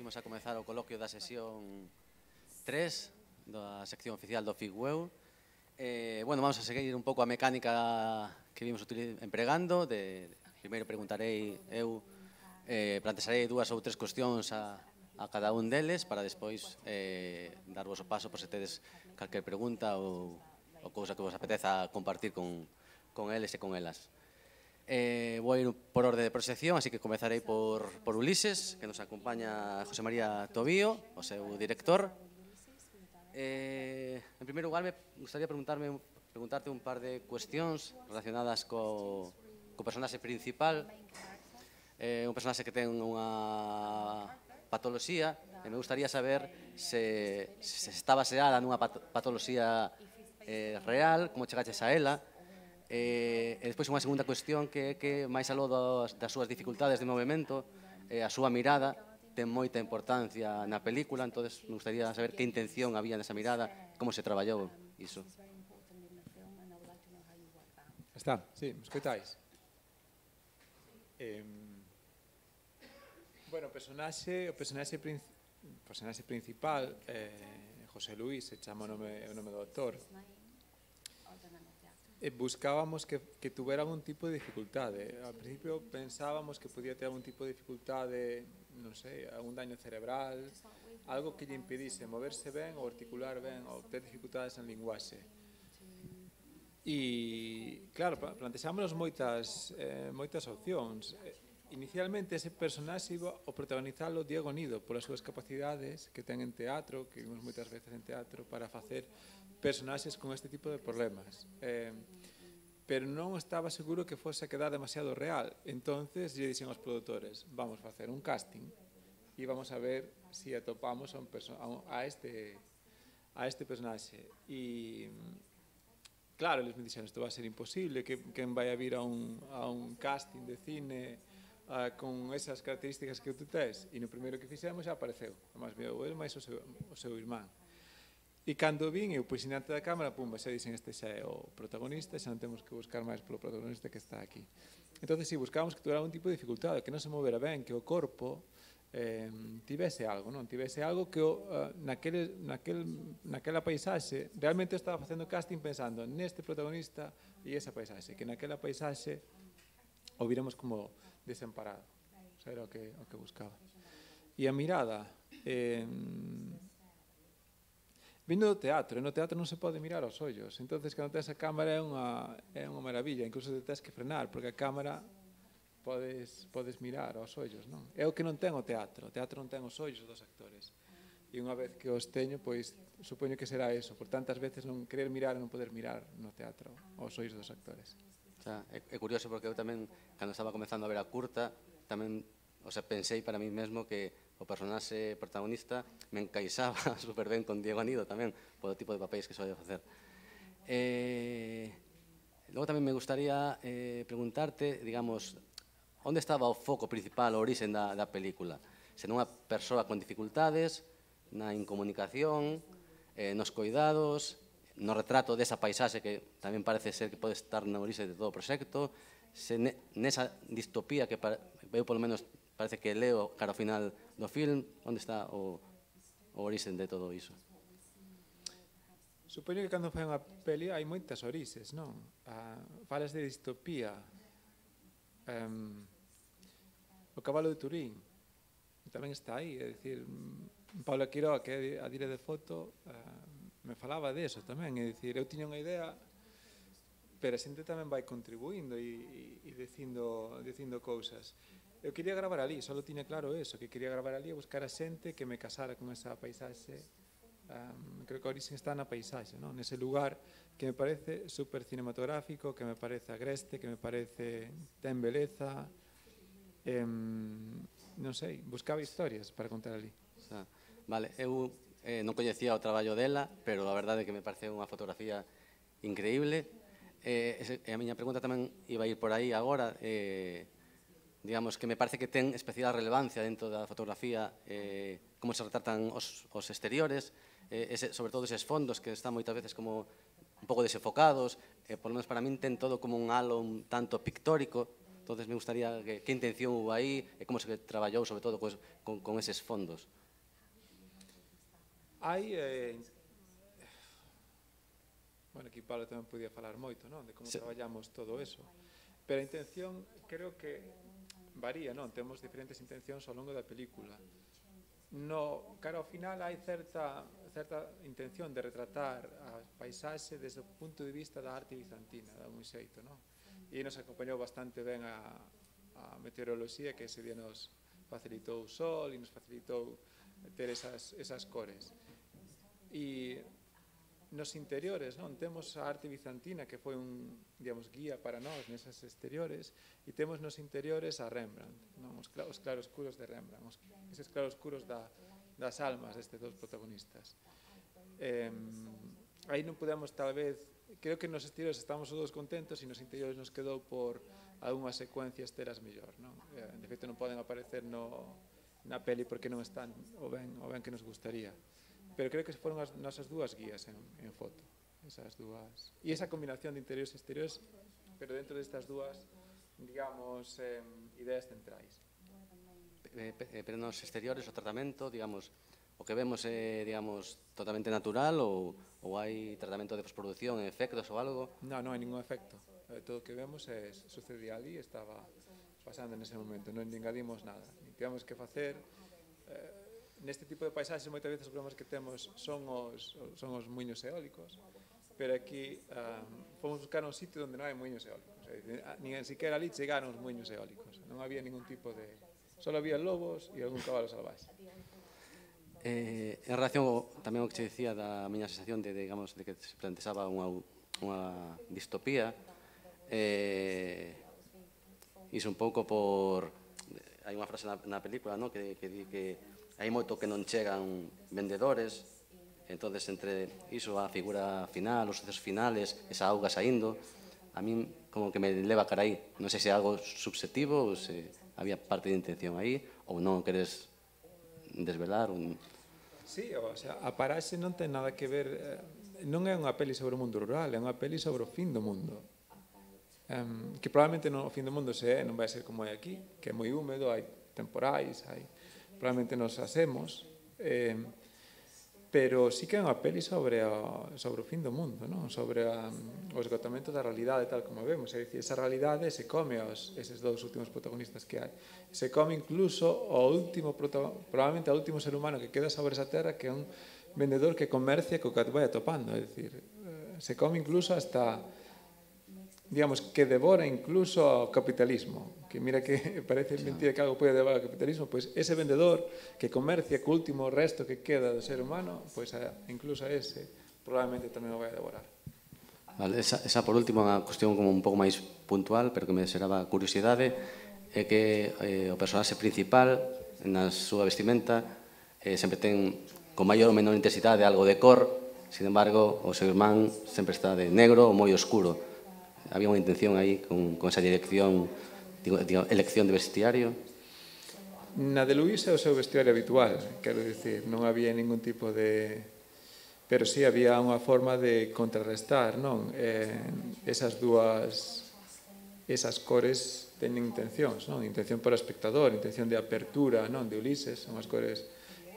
Imos a comezar o coloquio da sesión 3 da sección oficial do FIGWEU. Bueno, vamos a seguir un pouco a mecánica que vimos empregando. Primeiro preguntarei eu, plantexarei dúas ou tres cuestións a cada un deles para despois darvos o paso por se tedes calquer pregunta ou cousa que vos apeteza compartir con eles e con elas. Vou ir por orde de proxección, así que comezarei por Ulises, que nos acompaña José María Tobío, o seu director. En primeiro lugar, me gustaría preguntarte un par de cuestións relacionadas co personaxe principal. Un personaxe que ten unha patoloxía, e me gustaría saber se está baseada nunha patoloxía real, como chegaches a ela. E despois unha segunda cuestión que é que máis aló das súas dificultades de movimento, a súa mirada ten moita importancia na película, entonces me gustaría saber que intención había nesa mirada, como se traballou iso. Está, sí, me escoitais? Bueno, o personaxe principal, José Luis, se chama o nome do autor. Buscábamos que tuvera algún tipo de dificultade. Al principio pensábamos que podía ter algún tipo de dificultade, non sei, algún daño cerebral, algo que lle impedise moverse ben ou articular ben ou ter dificultades en linguaxe. E, claro, plantexámonos moitas opcións. Inicialmente ese personaxe iba a protagonizalo Diego Nido polas súas capacidades que ten en teatro, que vimos moitas veces en teatro, para facer personaxes con este tipo de problemas. Pero non estaba seguro que fose a quedar demasiado real. Entonces lle dixen aos produtores, vamos a facer un casting e vamos a ver se atopamos a este personaxe. E claro, eles me dixeron, isto vai ser imposible, que quen vai a vir a un casting de cine con esas características que tú tes. E no primeiro que fixemos xa apareceu. Además, viu el máis o seu irmán. E cando vin, eu pois diante da cámara, pumba, xa dixen, este xa é o protagonista, xa non temos que buscar máis polo protagonista que está aquí. Entón, si, buscábamos que tuvera algún tipo de dificultade, que non se movera ben, que o corpo tivese algo, non? Tivese algo que naquela paisaxe, realmente estaba facendo casting pensando neste protagonista e esa paisaxe, que naquela paisaxe o viremos como desamparado. O sea, era o que buscaba. E a mirada... Vindo do teatro, e no teatro non se pode mirar aos ollos, entonces cando tens a cámara é unha maravilla, incluso te tens que frenar, porque a cámara podes mirar aos ollos, non? É o que non ten o teatro non ten os ollos dos actores, e unha vez que os teño, pois supoño que será eso, por tantas veces non querer mirar e non poder mirar no teatro aos ollos dos actores. É curioso porque eu tamén, cando estaba comenzando a ver a curta, tamén pensei para mí mesmo que o personaxe protagonista me encaixaba super ben con Diego Nido tamén, polo tipo de papéis que soía facer. Logo tamén me gustaría preguntarte, digamos, onde estaba o foco principal, o orixen da película? Se nunha persoa con dificultades, na incomunicación, nos coidados, no retrato desa paisaxe que tamén parece ser que pode estar na orixe de todo o proxecto, se nesa distopía que eu polo menos parece que leo cara ao final do film, onde está o orixen de todo iso? Supoño que cando fai unha peli hai moitas orixes, non? Falas de distopía. O cabalo de Turín tamén está aí, é dicir, Paula Quiroga, que é a dire de foto, me falaba de eso tamén, é dicir, eu tiña unha idea, pero a xente tamén vai contribuindo e dicindo cousas. Eu quería gravar ali, só tiña claro eso, que quería gravar ali e buscar a xente que me casara con esa paisaxe. Creo que a origen está na paisaxe, nese lugar que me parece super cinematográfico, que me parece agreste, que me parece ten beleza. Non sei, buscaba historias para contar ali. Vale, eu non coñecía o traballo dela, pero a verdade é que me parece unha fotografía increíble. A miña pregunta tamén iba a ir por aí agora, digamos, que me parece que ten especial relevancia dentro da fotografía como se retratan os exteriores, sobre todo eses fondos que están moitas veces como un pouco desenfocados, por lo menos para min ten todo como un halo un tanto pictórico, Entonces me gustaría que intención hubo aí e como se traballou sobre todo con eses fondos. Hai, bueno, aquí Pablo tamén podía falar moito, non? De como traballamos todo eso. Pero a intención, creo que varía, non? Temos diferentes intencións ao longo da película. No, cara ao final hai certa intención de retratar a paisaxe desde o punto de vista da arte bizantina, de algún xeito, non? E nos acompañou bastante ben a meteoroloxía, que ese día nos facilitou o sol e nos facilitou ter esas cores. E nos interiores, non? Temos a arte bizantina, que foi un, digamos, guía para nós nesas exteriores, e temos nos interiores a Rembrandt, non? Os claroscuros de Rembrandt, eses claroscuros das almas destes dos protagonistas. Aí non podemos, tal vez, creo que nos exteriores estamos todos contentos e nos interiores nos quedou por algunhas secuencias teras mellor, non? De feito non poden aparecer na peli porque non están o ben que nos gustaría. Pero creo que foron as nosas dúas guías en foto, esas dúas. E esa combinación de interiores e exteriores, pero dentro destas dúas, digamos, ideas centrais. Pero nos exteriores o tratamento, digamos, o que vemos é, digamos, totalmente natural ou hai tratamento de postproducción, efectos ou algo? Non hai ningún efecto. Todo o que vemos sucedía ali, estaba pasando nese momento, non engadimos nada. Tivemos que facer neste tipo de paisaxes moitas veces os problemas que temos son os muiños eólicos, pero aquí fomos buscar un sitio onde non hai muiños eólicos, nin siquiera ali chegaron os muiños eólicos, non había ningún tipo de... só había lobos e algún cabalo salvaxe. En relación tamén ao que se dicía da miña sensación de, digamos, de que se plantexaba unha distopía, iso un pouco por... hai unha frase na película, no? que di que hai moito que non chegan vendedores, entonces entre iso, a figura final, os sucesos finales, esa auga saindo, a min como que me leva cara aí. Non sei se é algo subjetivo ou se había parte de intención aí, ou non queres desvelar. Sí, o sea, a paraxe non ten nada que ver, non é unha peli sobre o mundo rural, é unha peli sobre o fin do mundo. Que probablemente o fin do mundo non vai ser como é aquí, que é moi húmedo, hai temporais, probablemente nos asemos, pero sí que é unha peli sobre o fin do mundo, non? Sobre o esgotamento da realidade tal como vemos, é dicir, esa realidade se come eses dous últimos protagonistas que hai, se come incluso probablemente ao último ser humano que queda sobre esa terra, que é un vendedor que comercia co que vai atopando, é dicir, se come incluso hasta, digamos, que devora incluso ao capitalismo, que mira que parece mentira que algo pode devorar ao capitalismo, pois ese vendedor que comercia co último resto que queda do ser humano, pois incluso a ese probablemente tamén o vai a devorar. Vale, esa por último é unha cuestión como un pouco máis puntual, pero que me xeraba curiosidade, é que o personaxe principal na súa vestimenta sempre ten con maior ou menor intensidade algo de cor, sin embargo o seu irmán sempre está de negro ou moi oscuro. Había unha intención aí con esa dirección, elección de vestiario? Na de Luís é o seu vestiario habitual, quero dicir, non había ningún tipo de... Pero sí había unha forma de contrarrestar, non? Esas cores teñen intencións, non? Intención para o espectador, intención de apertura, non? De Ulises, son as cores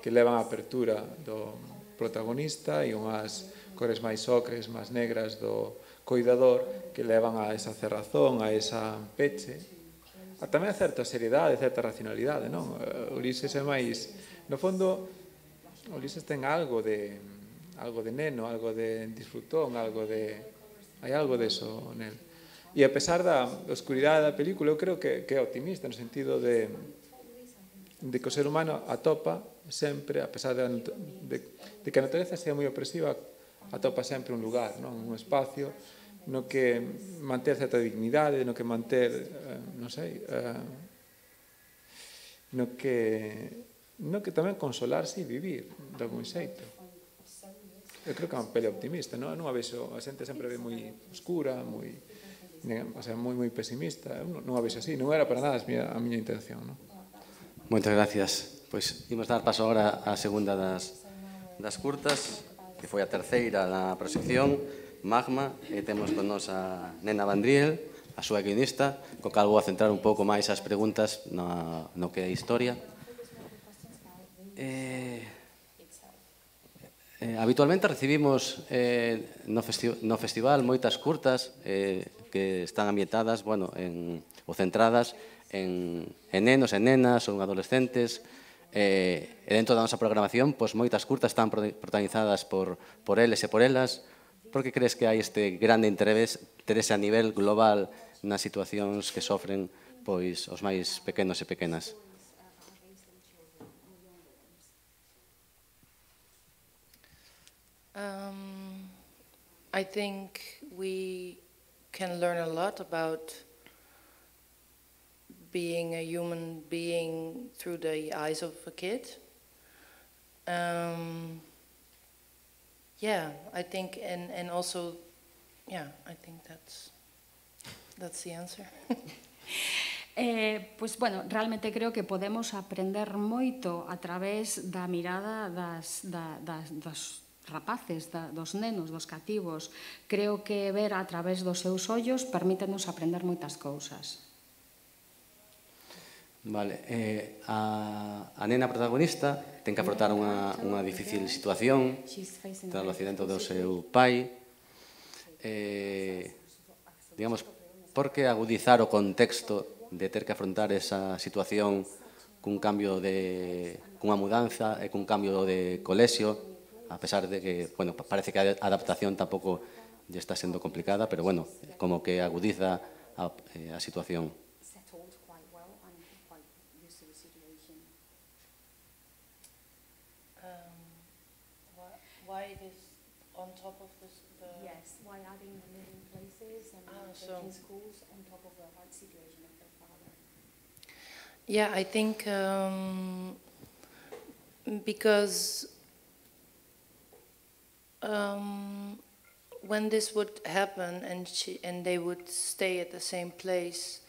que levan a apertura do protagonista e unhas cores máis ocres, máis negras do coidador que levan a esa cerrazón, a esa peche, a tamén a certa seriedade, a certa racionalidade, non? Ulises é máis... No fondo, Ulises ten algo de neno, algo de disfrutón, hai algo deso nel. E a pesar da oscuridade da película, eu creo que é optimista no sentido de que o ser humano atopa sempre, a pesar de que a natureza sea moi opresiva, atopa sempre un lugar, non? Un espacio no que manter certa dignidade, no que manter, non sei, no que tamén consolarse e vivir de algún xeito. Eu creo que é unha peli optimista, non a vexo, a xente sempre ve moi oscura, moi pesimista, non a vexo así, non era para nada a miña intención, non? Moitas gracias. Pois imos dar paso agora á segunda das curtas, que foi a terceira na proxección, Magma, e temos con nos a Nena Vandriel, a súa guionista, co cal vou a centrar un pouco máis as preguntas no que é a historia. Habitualmente recibimos no festival moitas curtas que están ambientadas, ou centradas en nenos e nenas ou en adolescentes, e dentro da nosa programación, moitas curtas están protagonizadas por eles e por elas. Por que crees que hai este grande interese a nivel global nas situacións que sofren os máis pequenos e pequenas? I think we can learn a lot about being a human being through the eyes of a kid. Yeah, I think, and also, yeah, I think that's the answer. Pois, bueno, realmente creo que podemos aprender moito a través da mirada dos rapaces, dos nenos, dos cativos. Creo que ver a través dos seus ollos permítenos aprender moitas cousas. Vale, a nena protagonista ten que afrontar unha difícil situación tras o accidente do seu pai. Digamos, por que agudizar o contexto de ter que afrontar esa situación cunha mudanza e cun cambio de colexio, a pesar de que, parece que a adaptación tampouco lle está sendo complicada, pero, como que agudiza a situación. Why it is on top of the... Yes, why adding the living places and taking schools on top of the hard situation of their father? Yeah, I think because when this would happen and they would stay at the same place,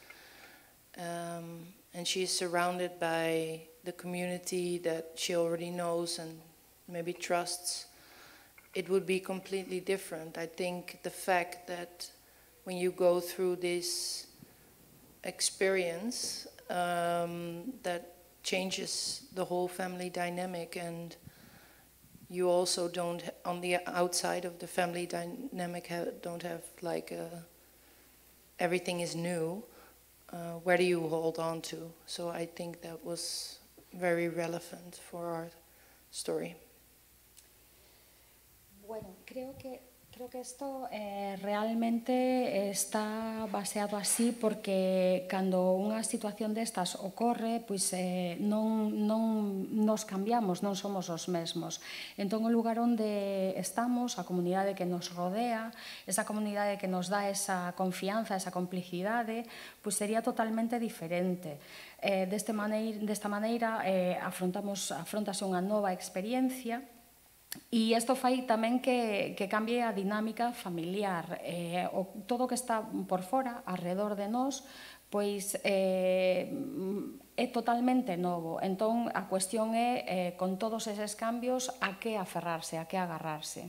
and she's surrounded by the community that she already knows and maybe trusts, it would be completely different. I think the fact that when you go through this experience, that changes the whole family dynamic, and you also don't, on the outside of the family dynamic, don't have like everything is new. Where do you hold on to? So I think that was very relevant for our story. Bueno, creo que esto realmente está baseado así porque cando unha situación destas ocorre, pois non nos cambiamos, non somos os mesmos. Entón, o lugar onde estamos, a comunidade que nos rodea, esa comunidade que nos dá esa confianza, esa complicidade, pois sería totalmente diferente. Desta maneira, afrontase unha nova experiencia. E isto fai tamén que cambie a dinámica familiar. Todo o que está por fora, alrededor de nós, pois é totalmente novo. Entón, a cuestión é, con todos eses cambios, a que aferrarse, a que agarrarse.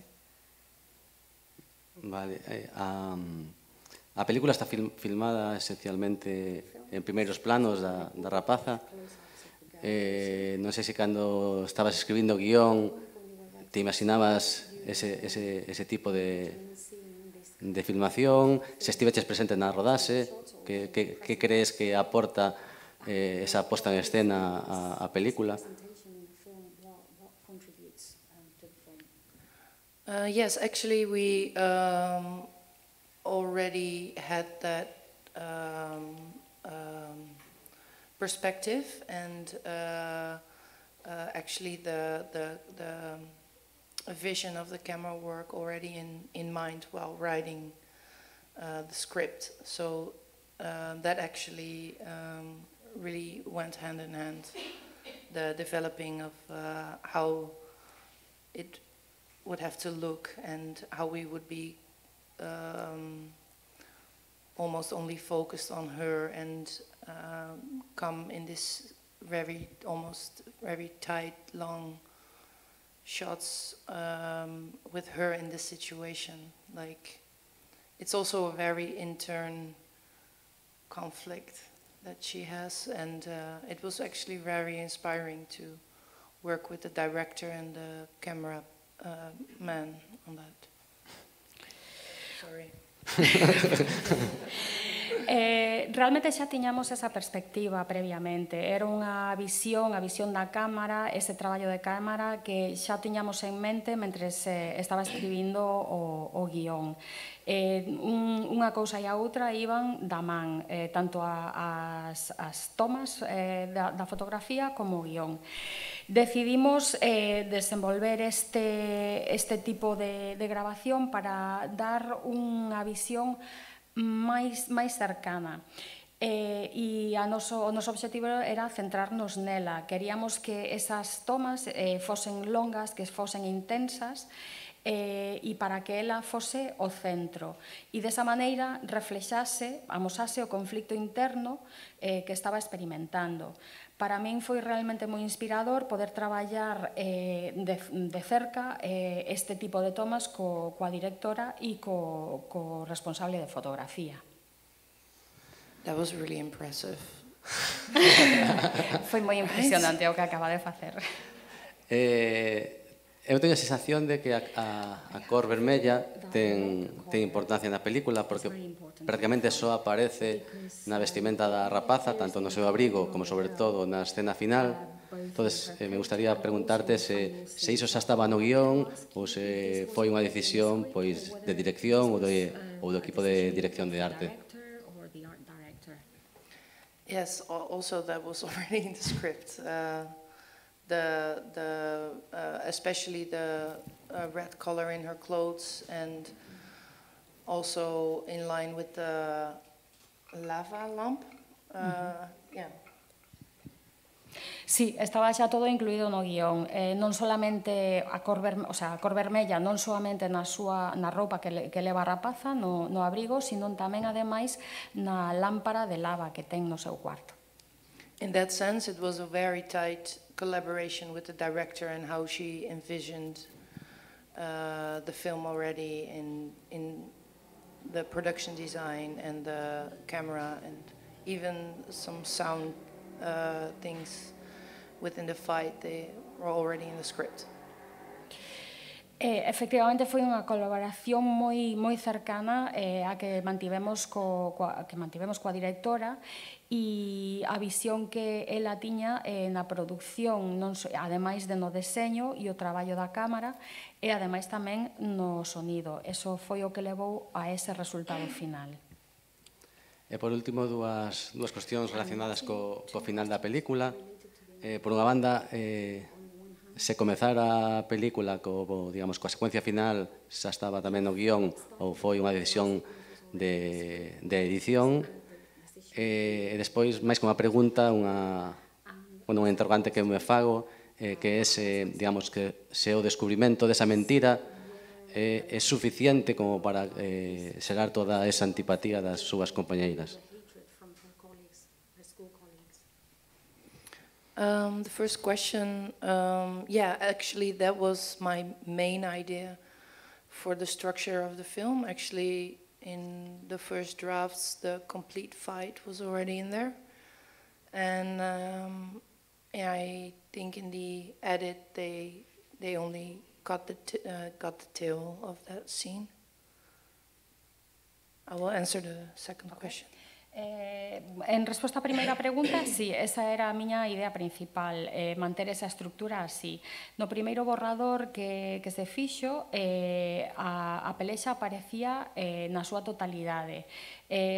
Vale. A película está filmada esencialmente en primeiros planos da rapaza. Non sei se cando estabas escribindo o guión te imaginabas ese tipo de filmación, se estiveches presente na rodase, que crees que aporta esa posta en escena a película? Yes, actually we already had that perspective, and actually the vision of the camera work already in mind while writing the script. So that actually really went hand in hand, the developing of how it would have to look and how we would be almost only focused on her and come in this almost very tight, long shots with her in this situation. Like, it's also a very intern conflict that she has, and it was actually very inspiring to work with the director and the camera man on that. Sorry. Realmente xa tiñamos esa perspectiva previamente. Era unha visión, a visión da cámara, ese traballo de cámara que xa tiñamos en mente mentres estaba escribindo o guión. Unha cousa e a outra iban da man, tanto as tomas da fotografía como o guión. Decidimos desenvolver este tipo de grabación para dar unha visión máis cercana. E o noso obxectivo era centrarnos nela. Queríamos que esas tomas fosen longas, que fosen intensas, e para que ela fose o centro. E desa maneira reflexase, amosase o conflicto interno que estaba experimentando. Para min foi realmente moi inspirador poder traballar de cerca este tipo de tomas coa directora e co responsable de fotografía. That was really impressive. Foi moi impresionante o que acaba de facer. Eu teño a sensación de que a cor vermella ten importancia na película porque prácticamente só aparece na vestimenta da rapaza, tanto no seu abrigo como sobre todo na escena final. Entonces, me gustaría preguntarte se iso xa estaba no guión ou se foi unha decisión pois de dirección ou do equipo de dirección de arte. Yes, also that was already in the script. Especially the red color in her clothes, and also in line with the lava lamp. Yeah. Sí, estaba xa todo incluído no guión, non solamente a cor vermella, non solamente na roupa que leva a rapaza, no abrigo, sino tamén, ademais, na lámpara de lava que ten no seu cuarto. In that sense, it was a very tight collaboration with the director and how she envisioned the film already in the production design and the camera and even some sound things within the fight. They were already in the script. Efectivamente foi unha colaboración moi cercana a que mantivemos coa directora, e a visión que ela tiña na produción, ademais de no deseño e o traballo da cámara, e ademais tamén no sonido. Eso foi o que levou a ese resultado final. E por último, dúas cuestións relacionadas co final da película. Por unha banda, se comezara a película coa secuencia final, xa estaba tamén no guión ou foi unha decisión de edición. E despois, máis que unha pregunta, unha interrogante que me fago, que é se o descubrimento desa mentira é suficiente como para xerar toda esa antipatía das súas compañeiras. The first question, yeah, actually that was my main idea for the structure of the film. Actually, in the first drafts, the complete fight was already in there. And I think in the edit, they only got the tail of that scene. I will answer the second question. En resposta á primeira pregunta, sí, esa era a miña idea principal, manter esa estructura así. No primeiro borrador que se fixo, a pelexa aparecía na súa totalidade.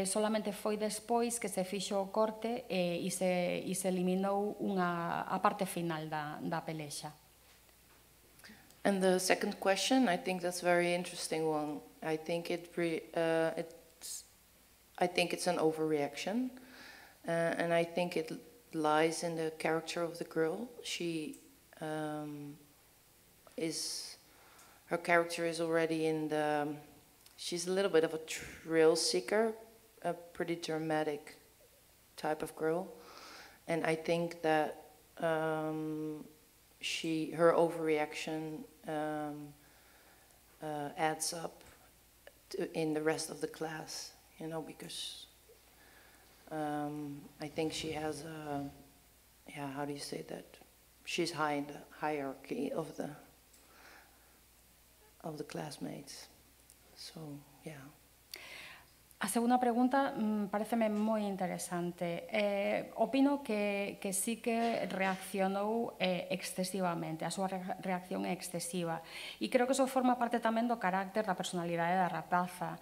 Solamente foi despois que se fixo o corte e se eliminou a parte final da pelexa. And the second question, I think that's a very interesting one. I think it's an overreaction, and I think it lies in the character of the girl. Her character is already she's a little bit of a thrill seeker, a pretty dramatic type of girl, and I think that her overreaction adds up in the rest of the class. Because I think she has a, yeah, how do you say that? She's high in the hierarchy of the classmates. So, yeah. A segunda pregunta pareceme moi interesante. Opino que sí que reaccionou excesivamente, a súa reacción é excesiva. E creo que iso forma parte tamén do carácter da personalidade da rapaza.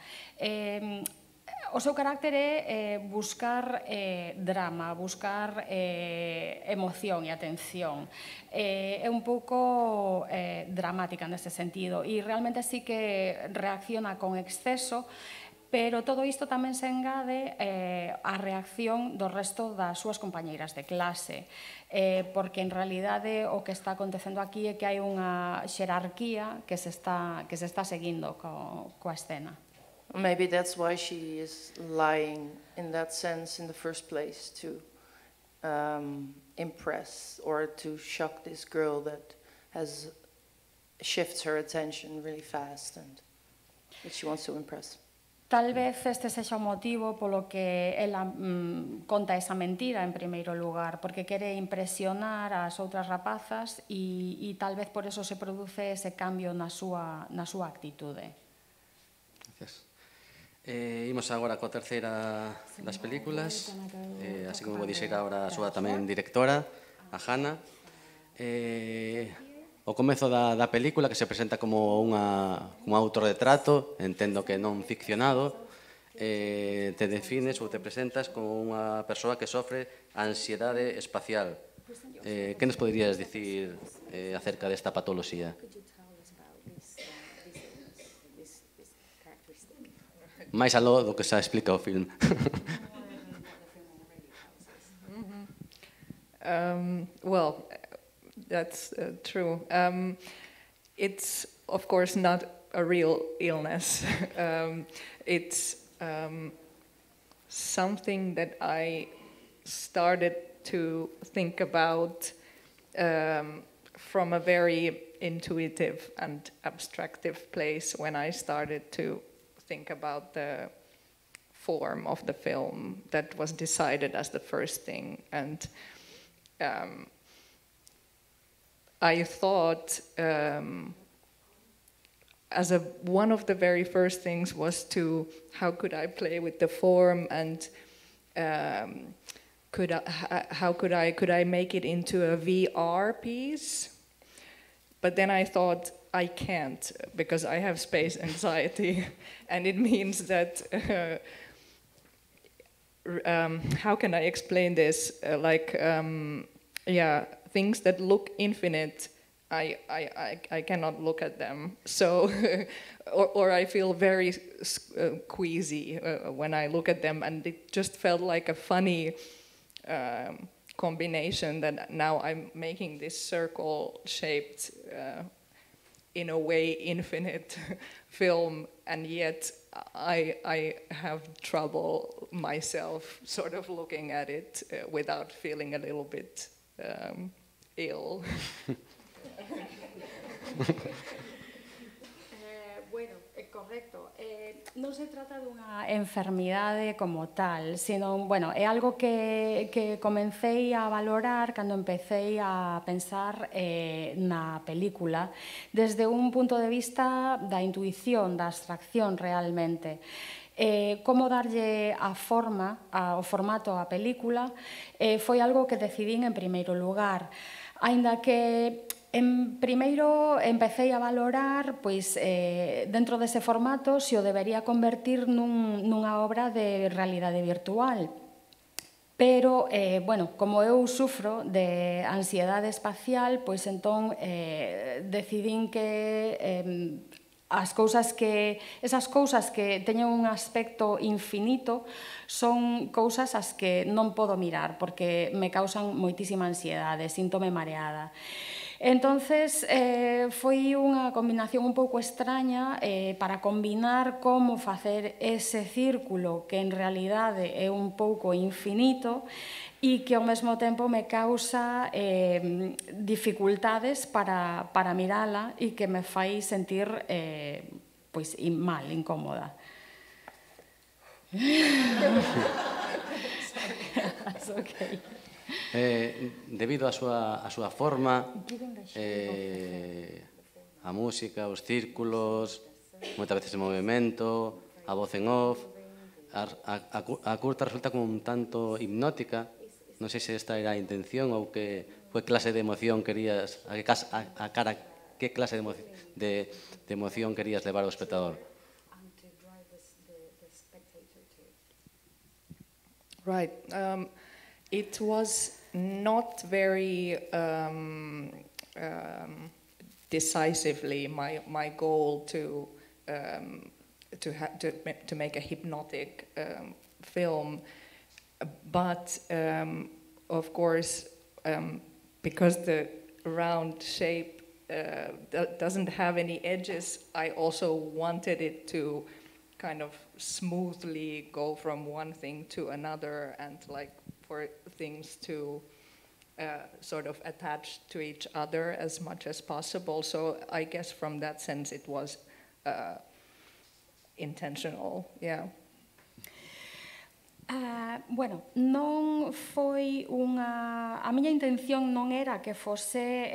O seu carácter é buscar drama, buscar emoción e atención. É un pouco dramática neste sentido e realmente sí que reacciona con exceso, pero todo isto tamén se engade á reacción do resto das súas compañeiras de clase, porque en realidade o que está acontecendo aquí é que hai unha xerarquía que se está seguindo coa escena. Maybe that's why she is lying in that sense in the first place, to impress or to shock this girl that shifts her attention really fast and that she wants to impress. Tal vez este sexa o motivo polo que ela conta esa mentira en primeiro lugar, porque quere impresionar as outras rapazas e tal vez por eso se produce ese cambio na súa actitude. Gracias. Imos agora coa terceira das películas, así como vou dixer agora a súa tamén directora, a Hannah. O comezo da película, que se presenta como un autorretrato, entendo que non ficcionado, te defines ou te presentas como unha persoa que sofre ansiedade espacial. Que nos poderías dicir acerca desta patoloxía? Máis aló do que xa explica o film. Well, that's true. It's, of course, not a real illness. It's something that I started to think about from a very intuitive and abstractive place when I started to think about the form of the film that was decided as the first thing. And I thought one of the very first things was how could I play with the form, and could I make it into a VR piece? But then I thought I can't, because I have space anxiety, and it means that how can I explain this? Things that look infinite, I cannot look at them. So, or I feel very queasy when I look at them, and it just felt like a funny combination that now I'm making this circle-shaped, in a way, infinite film, and yet I have trouble myself sort of looking at it without feeling a little bit ill. Bueno, correcto. Non se trata dunha enfermidade como tal, sino, bueno, é algo que comecei a valorar cando empecé a pensar na película desde un punto de vista da intuición, da abstracción realmente. Como darlle a forma, o formato á película, foi algo que decidín en primeiro lugar. Aínda que primeiro empecé a valorar, pois, dentro dese formato, se o debería convertir nunha obra de realidade virtual. Pero, bueno, como eu sufro de ansiedade espacial, pois entón decidín que esas cousas que teñen un aspecto infinito son cousas as que non podo mirar porque me causan moitísima ansiedade, síntome mareada. Entonces, foi unha combinación un pouco extraña para combinar como facer ese círculo que en realidade é un pouco infinito e que ao mesmo tempo me causa dificultades para mirala e que me fai sentir pois, mal, incómoda. Debido á súa forma, a música, os círculos, moitas veces o movimento, a voz en off, a curta resulta como un tanto hipnótica. Non sei se esta era a intención ou que clase de emoción querías, que clase de emoción querías levar ao espectador. Right. It was not very decisively my goal to make a hypnotic film, but of course, because the round shape doesn't have any edges, I also wanted it to kind of smoothly go from one thing to another, and like for things to sort of attach to each other as much as possible. So I guess from that sense it was intentional, yeah. Bueno, non foi a miña intención non era que fose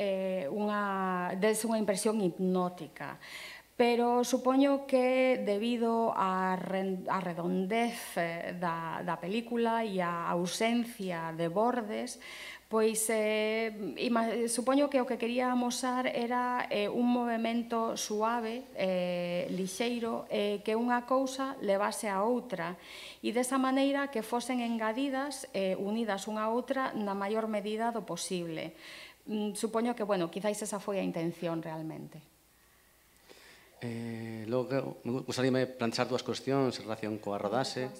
dese unha impresión hipnótica, pero supoño que debido á redondez da película e á ausencia de bordes, pois supoño que o que quería amosar era un movimento suave, lixeiro, que unha cousa levase a outra, e desa maneira que fosen engadidas, unidas unha a outra na maior medida do posible. Supoño que, bueno, quizáis esa foi a intención realmente. Logo, me gustaríame plantear dúas cuestións en relación coa rodaxe.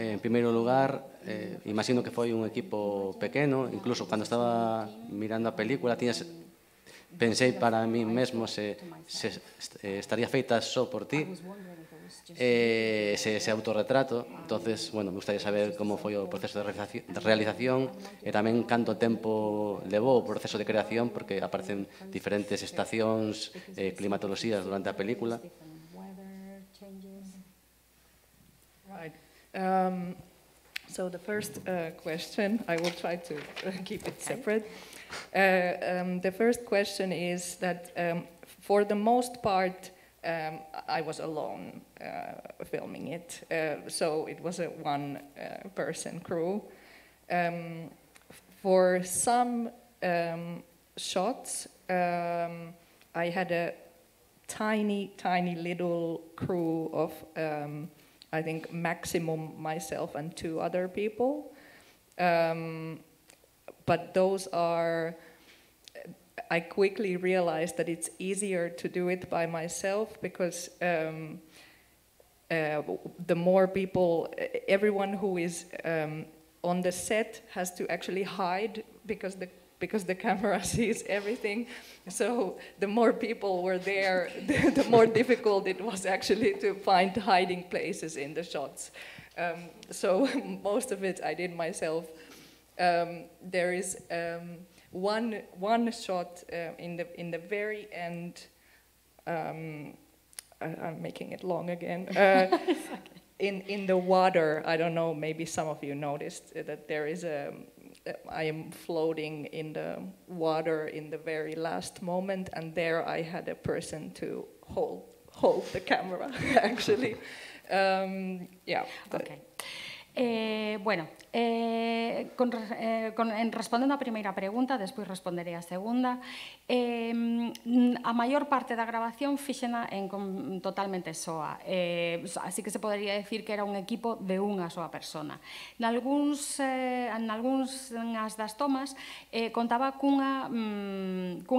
En primeiro lugar, imagino que foi un equipo pequeno, incluso cando estaba mirando a película, pensei para mí mesmo se estaría feita só por ti, ese autorretrato. Entonces, bueno, me gustaría saber como foi o proceso de realización e tamén canto tempo levou o proceso de creación, porque aparecen diferentes estacións, climatoloxías durante a película. Right. So the first question, I will try to keep it separate. The first question is that for the most part, I was alone filming it, so it was a one-person crew. For some shots, I had a tiny little crew of, I think, maximum myself and 2 other people. But those are, I quickly realized that it's easier to do it by myself because the more people, everyone who is on the set has to actually hide because the camera sees everything. So the more people were there, the more difficult it was actually to find hiding places in the shots. So most of it I did myself. There is one shot in the very end. I'm making it long again. In the water, I don't know. Maybe some of you noticed that there is I am floating in the water in the very last moment, and there I had a person to hold the camera. Actually, yeah. Okay. Bueno, respondendo á primeira pregunta, despois responderé á segunda. A maior parte da grabación fíxena totalmente soa, así que se podería decir que era un equipo de unha soa persona. Nalgúns das tomas contaba cun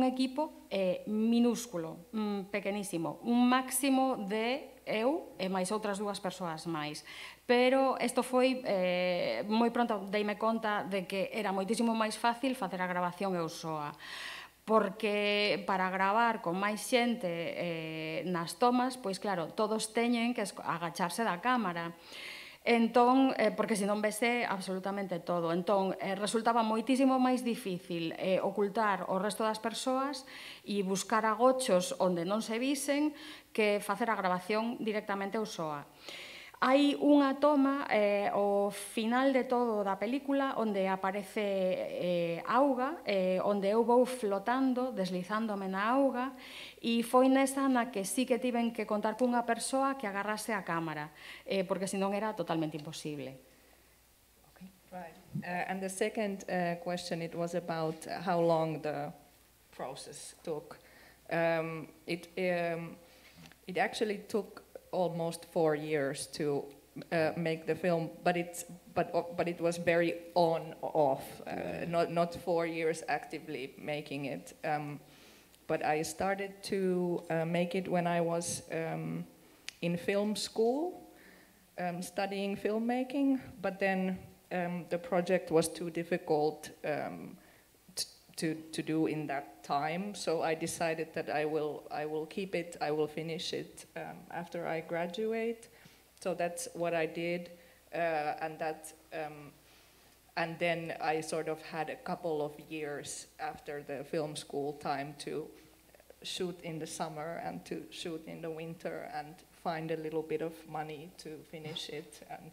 equipo minúsculo, pequenísimo, un máximo de eu e máis outras 2 persoas máis. Pero isto foi, moi pronto deime conta de que era moitísimo máis fácil facer a grabación eu soa, porque para gravar con máis xente nas tomas, pois claro, todos teñen que agacharse da cámara. Entón, porque senón vese absolutamente todo. Entón, resultaba moitísimo máis difícil ocultar o resto das persoas e buscar agochos onde non se visen que facer a grabación directamente eu soa. Hai unha toma ao final de todo da película onde aparece auga, onde eu vou flotando, deslizándome na auga, e foi nesa na que sí que tiven que contar cunha persoa que agarrase a cámara, porque senón era totalmente imposible. Right. And the second question, it was about how long the process took. It actually took almost 4 years to make the film, but it was very on-off, not 4 years actively making it. But I started to make it when I was in film school, studying filmmaking, but then the project was too difficult to do in that time, so I decided that I will keep it, I will finish it after I graduate. So that's what I did, and then I sort of had a couple of years after the film school time to shoot in the summer and to shoot in the winter and find a little bit of money to finish it and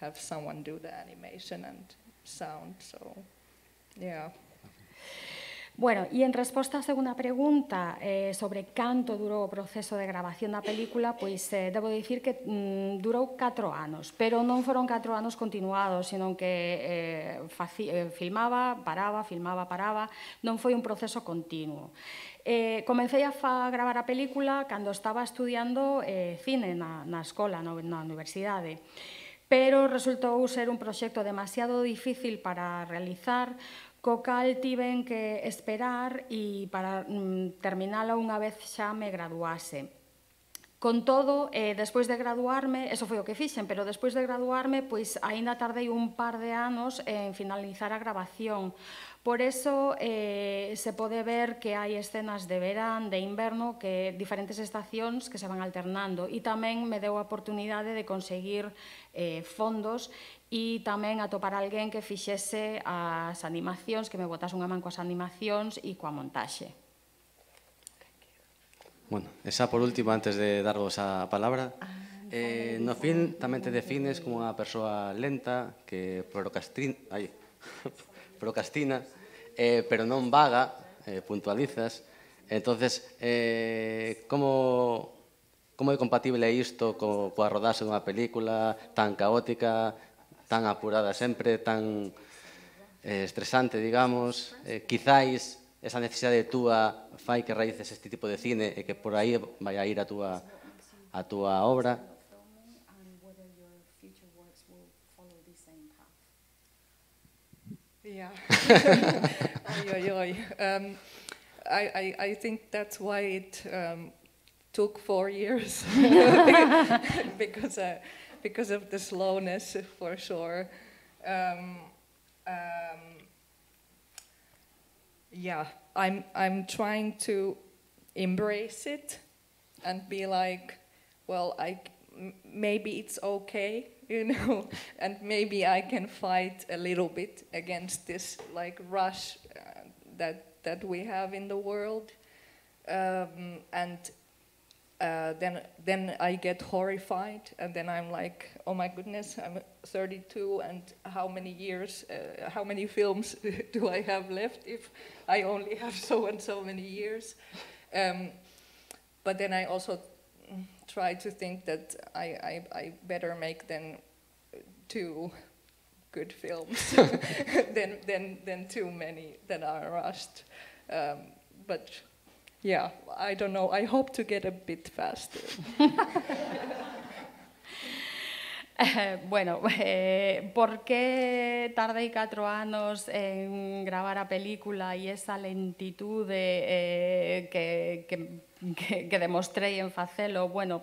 have someone do the animation and sound, so yeah. Bueno, e en resposta á segunda pregunta sobre canto durou o proceso de grabación da película, pois debo dicir que durou 4 anos, pero non foron 4 anos continuados, senón que filmaba, paraba, non foi un proceso continuo. Comecei a gravar a película cando estaba estudiando cine na escola, na universidade, pero resultou ser un proxecto demasiado difícil para realizar, co cal tiven que esperar e para terminala unha vez xa me graduase. Con todo, despois de graduarme, eso foi o que fixen, pero despois de graduarme, pois aínda tardei un par de anos en finalizar a grabación. Por eso se pode ver que hai escenas de verán, de inverno, que diferentes estacións que se van alternando, e tamén me deu a oportunidade de conseguir fondos e tamén atopar alguén que fixese as animacións, que me botase unha man coas animacións e coa montaxe. Bueno, esa por último, antes de darvos a palabra. No film tamén te defines como unha persoa lenta que procrastina, pero non vaga, puntualizas. Entonces, como é compatible isto coa rodaxe dunha película tan caótica, tan apurada sempre, tan estresante, digamos? Quizáis esa necesidade túa fai que raíces este tipo de cine e que por aí vai a ir a túa obra? Yeah. I think that's why it took 4 years because of the slowness, for sure. Yeah, I'm trying to embrace it and be like, well, maybe it's okay, you know, and maybe I can fight a little bit against this like rush that we have in the world, and then I get horrified, and then I'm like, oh my goodness, I'm 32, and how many years, how many films do I have left if I only have so and so many years? But then I also try to think that I better make then 2 good films than too many that are rushed. But yeah, I don't know. I hope to get a bit faster. Bueno, por que tardei 4 anos en gravar a película e esa lentitude que demostrei en facelo? Bueno,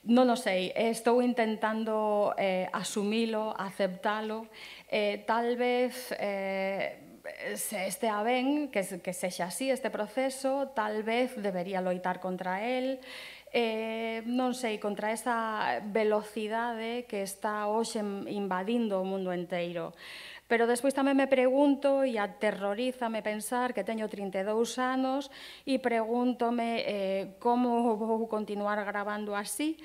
non o sei, estou intentando asumilo, aceptalo, tal vez se estea ben que sexa así este proceso, tal vez debería loitar contra el, non sei, contra esa velocidade que está hoxe invadindo o mundo enteiro. Pero despois tamén me pregunto e aterrorízame pensar que teño 32 anos e pregúntome como vou continuar gravando así,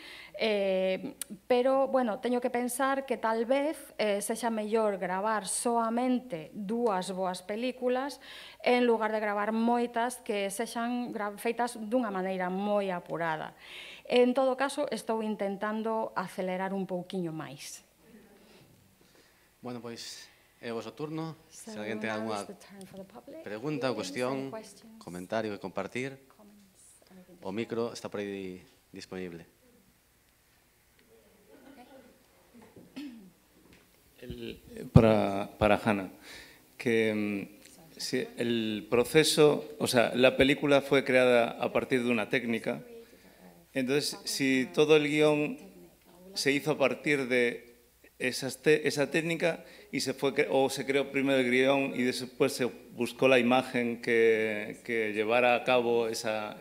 pero, bueno, teño que pensar que tal vez sexa mellor gravar soamente 2 boas películas en lugar de gravar moitas que sexan feitas dunha maneira moi apurada. En todo caso, estou intentando acelerar un pouquiño máis. Bueno, pois é o vosso turno. Se So alguén ten now algunha is the turn for the public. pregunta ou cuestión, Questions, comentario que compartir, comments, anything. o micro está por aí disponible. Para Hannah, que si el proceso, o sea, la película fue creada a partir de una técnica, entonces si todo el guión se hizo a partir de esa técnica y se creó primero el guión y después se buscó la imagen que llevara a cabo esa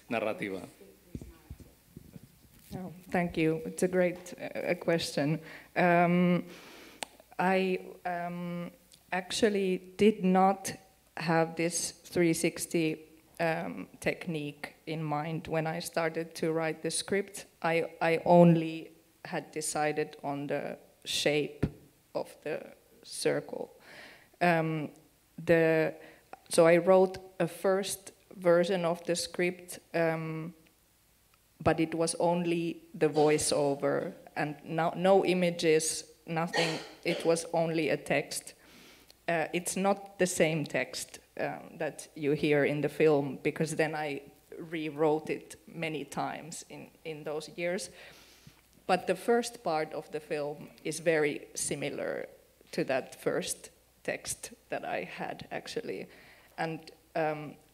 narrativa. Oh, thank you. It's a great question. I actually did not have this 360 technique in mind when I started to write the script. I only had decided on the shape of the circle. So I wrote a first version of the script, but it was only the voiceover and no images, nothing. It was only a text. It's not the same text that you hear in the film, because then I rewrote it many times in those years. But the first part of the film is very similar to that first text that I had, actually. And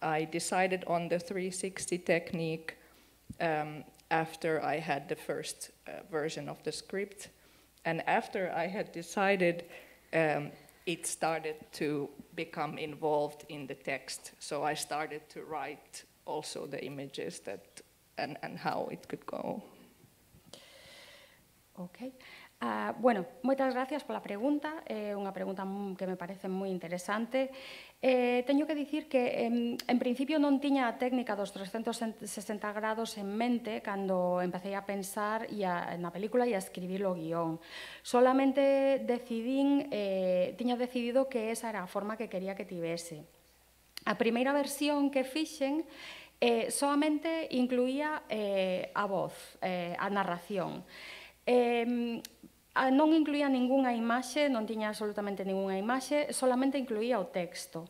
I decided on the 360 technique after I had the first version of the script. And after I had decided, it started to become involved in the text. So I started to write also the images and how it could go. Ok. Bueno, moitas gracias pola pregunta, é unha pregunta que me parece moi interesante. Teño que dicir que en principio non tiña a técnica dos 360 grados en mente cando empecé a pensar na película e a escribir o guión. Solamente tiña decidido que esa era a forma que quería que tivese. A primeira versión que fixen solamente incluía a voz, a narración. Non incluía ningunha imaxe, non tiña absolutamente ningunha imaxe, solamente incluía o texto.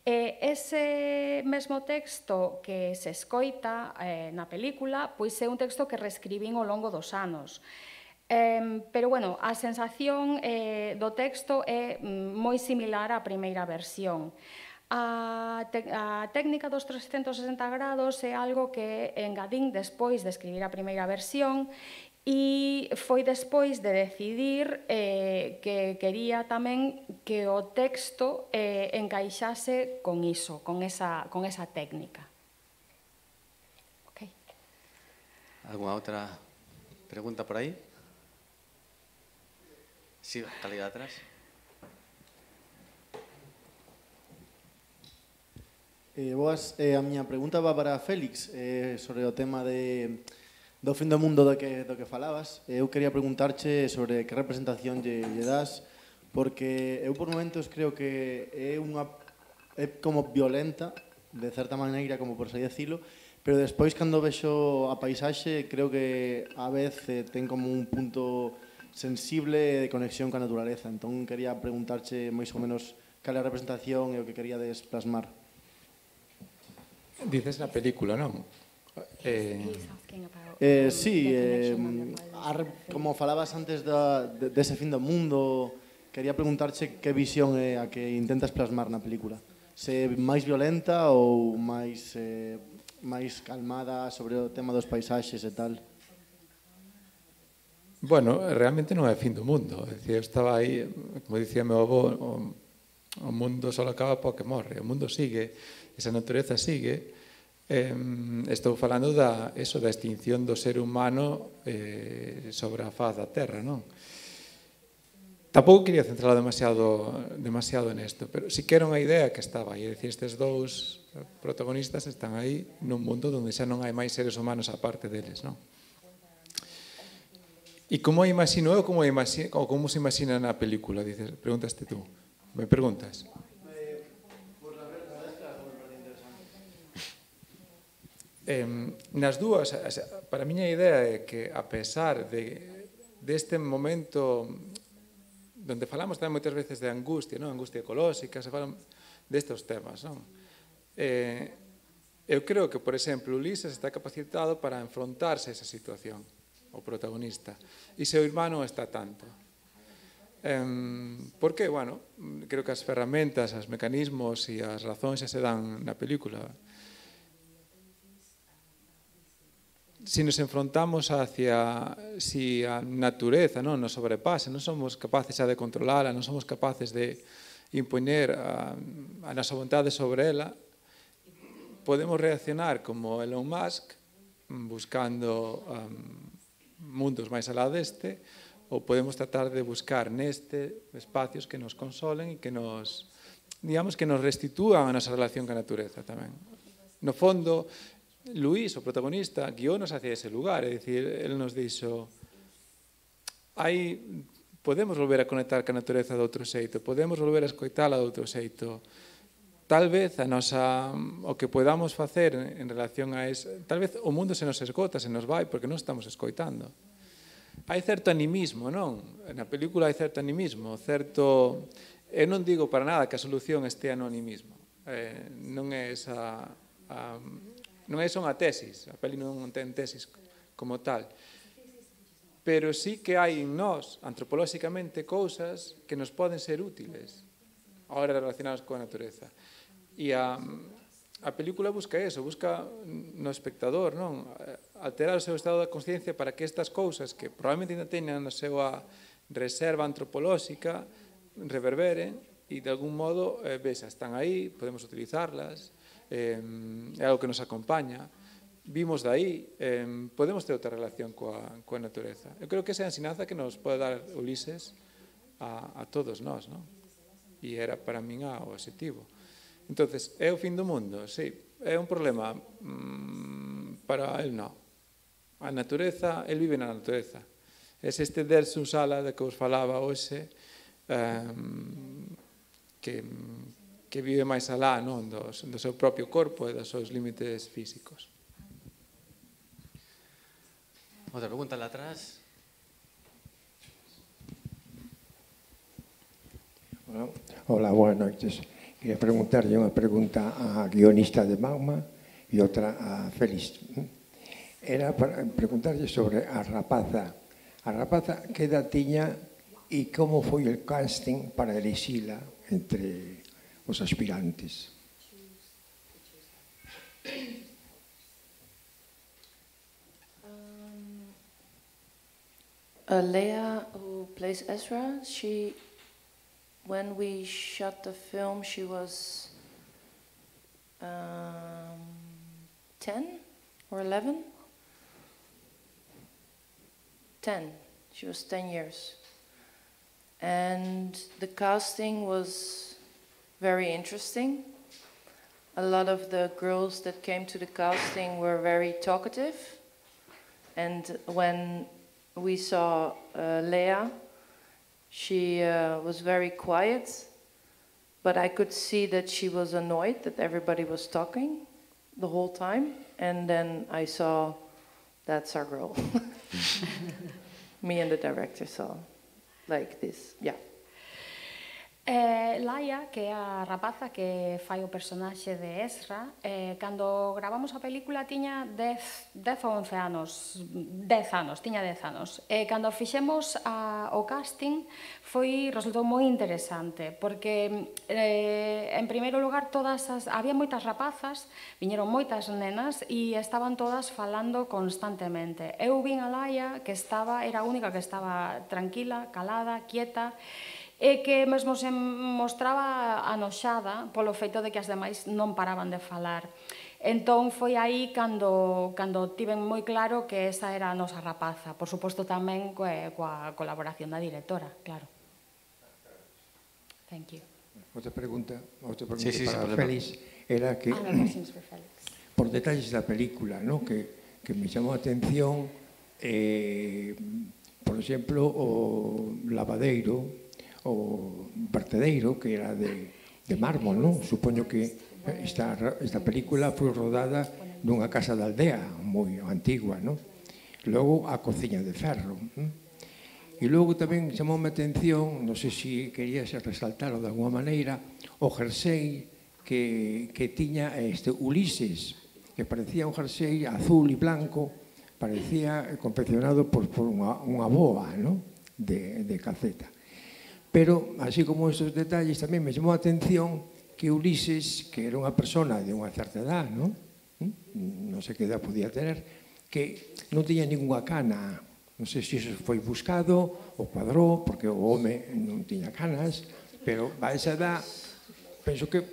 Ese mesmo texto que se escoita na película, pois é un texto que reescribín ao longo dos anos. Pero, bueno, a sensación do texto é moi similar á primeira versión. A técnica dos 360 grados é algo que engadín despois de escribir a primeira versión e foi despois de decidir que quería tamén que o texto encaixase con iso, con esa técnica. Okay. Alguna outra pregunta por aí? Sí, calidad atrás. Boas, a miña pregunta va para Félix sobre o tema do fin do mundo do que falabas. Eu quería preguntarche sobre que representación lle das, porque eu por momentos creo que é como violenta, de certa maneira, como por así decirlo, pero despois cando vexo a paisaxe creo que a vez ten como un punto sensible de conexión coa naturaleza. Entón quería preguntarche máis ou menos cal é a representación e o que queríades plasmar. Dices na película, non? Sí, como falabas antes dese fin do mundo, quería preguntarche que visión é a que intentas plasmar na película. Se máis violenta ou máis calmada sobre o tema dos paisaxes e tal? Bueno, realmente non é fin do mundo. Eu estaba aí, como dicía meu avó, o mundo só acaba porque morre. O mundo sigue, esa natureza sigue. Estou falando da extinción do ser humano sobre a faz da Terra, non? Tampouco quería centralo demasiado nesto, pero sí que era unha idea que estaba aí. É dicir, estes dous protagonistas están aí nun mundo onde xa non hai máis seres humanos aparte deles, non? E como imagino eu, como se imagina na película? Dices, preguntaste tú. Me preguntas? Nas dúas, para a miña idea é que, a pesar deste momento donde falamos tamén moitas veces de angustia, non? Angustia ecolóxica, se falan destes temas, non? Eu creo que, por exemplo, Ulises está capacitado para enfrontarse a esa situación, o protagonista, e seu irmán non está tanto. Porque, bueno, creo que as ferramentas, os mecanismos e as razóns xa se dan na película. Si nos enfrontamos hacia si a natureza non nos sobrepasa, non somos capaces xa de controlarla, non somos capaces de impoñer a nosa vontade sobre ela, podemos reaccionar como Elon Musk, buscando mundos máis alá deste, ou podemos tratar de buscar neste espacios que nos consolen e que nos, digamos, que nos restitúan a nosa relación ca natureza tamén. No fondo, Luís, o protagonista, guiónos hacia ese lugar, é dicir, ele nos dixo podemos volver a conectar ca natureza de outro xeito, podemos volver a escoitala de outro xeito. Tal vez o que podamos facer en relación a eso, tal vez o mundo se nos esgota, se nos vai, porque non estamos escoitando. Hai certo animismo, non? Na película hai certo animismo, certo... Eu non digo para nada que a solución estea no animismo. Non é esa... Non é só unha tesis, a peli non ten tesis como tal, pero sí que hai en nós, antropolóxicamente, cousas que nos poden ser útiles a hora de relacionarnos coa natureza. E a película busca eso, busca no espectador, non? Alterar o seu estado da consciencia para que estas cousas que probablemente ainda teñan na súa reserva antropolóxica reverberen e de algún modo, están aí, podemos utilizarlas, é algo que nos acompaña, vimos de aí, podemos ter outra relación coa natureza. Eu creo que esa é a ensinanza que nos pode dar Ulises a todos nós, non? E era para min o objetivo. Entonces, é o fin do mundo? Sí, é un problema para el non. A natureza, el vive na natureza. É este dersun sala de que vos falaba hoxe, que vive máis alá do seu propio corpo e dos seus límites físicos. Outra pregunta lá atrás. Hola, buenas noches. Quería preguntarlle unha pregunta á guionista de Magma e outra a Félix. Era para preguntarlle sobre a rapaza. A rapaza, que edad tiña e como foi o casting para elixila entre os aspirantes? Leia, who plays Ezra, when we shot the film, she was 10 or 11? 10. She was 10 years. And the casting was very interesting. A lot of the girls that came to the casting were very talkative. And when we saw Leia, she was very quiet, but I could see that she was annoyed that everybody was talking the whole time. And then I saw, that's our girl. Me and the director saw like this, yeah. Laia, que é a rapaza que fai o personaxe de Ezra, cando gravamos a película tiña 10 ou 11 anos, 10 anos, tiña 10 anos. Cando fixemos o casting resultou moi interesante, porque en primeiro lugar había moitas rapazas, viñeron moitas nenas e estaban todas falando constantemente. Eu vin a Laia que era a única que estaba tranquila, calada, quieta, e que mesmo se mostraba anoxada polo feito de que as demais non paraban de falar. Entón foi aí cando tiven moi claro que esa era a nosa rapaza, por suposto tamén coa colaboración da directora, claro. Thank you. Outra pregunta Sí, sí, para sin problema. Félix era que, Ah, no, questions for Felix. por detalles da película, ¿no? que me chamou a atención, por exemplo, o lavadeiro, o vertedeiro, que era de mármol, non? Supoño que esta película foi rodada nunha casa de aldea moi antigua, non? Logo, a cociña de ferro. E logo tamén chamoume a atención, non sei se querías resaltarlo de alguma maneira, o jersey que tiña Ulises, que parecía un jersey azul e blanco, parecía confeccionado por unha boa, ¿no? de calceta. Pero, así como estes detalles, tamén me chamou a atención que Ulises, que era unha persona de unha certa edad, non sei que edad podía tener, que non tiña ninguna cana. Non sei se iso foi buscado ou cuadrou, porque o home non tiña canas, pero a esa edad penso que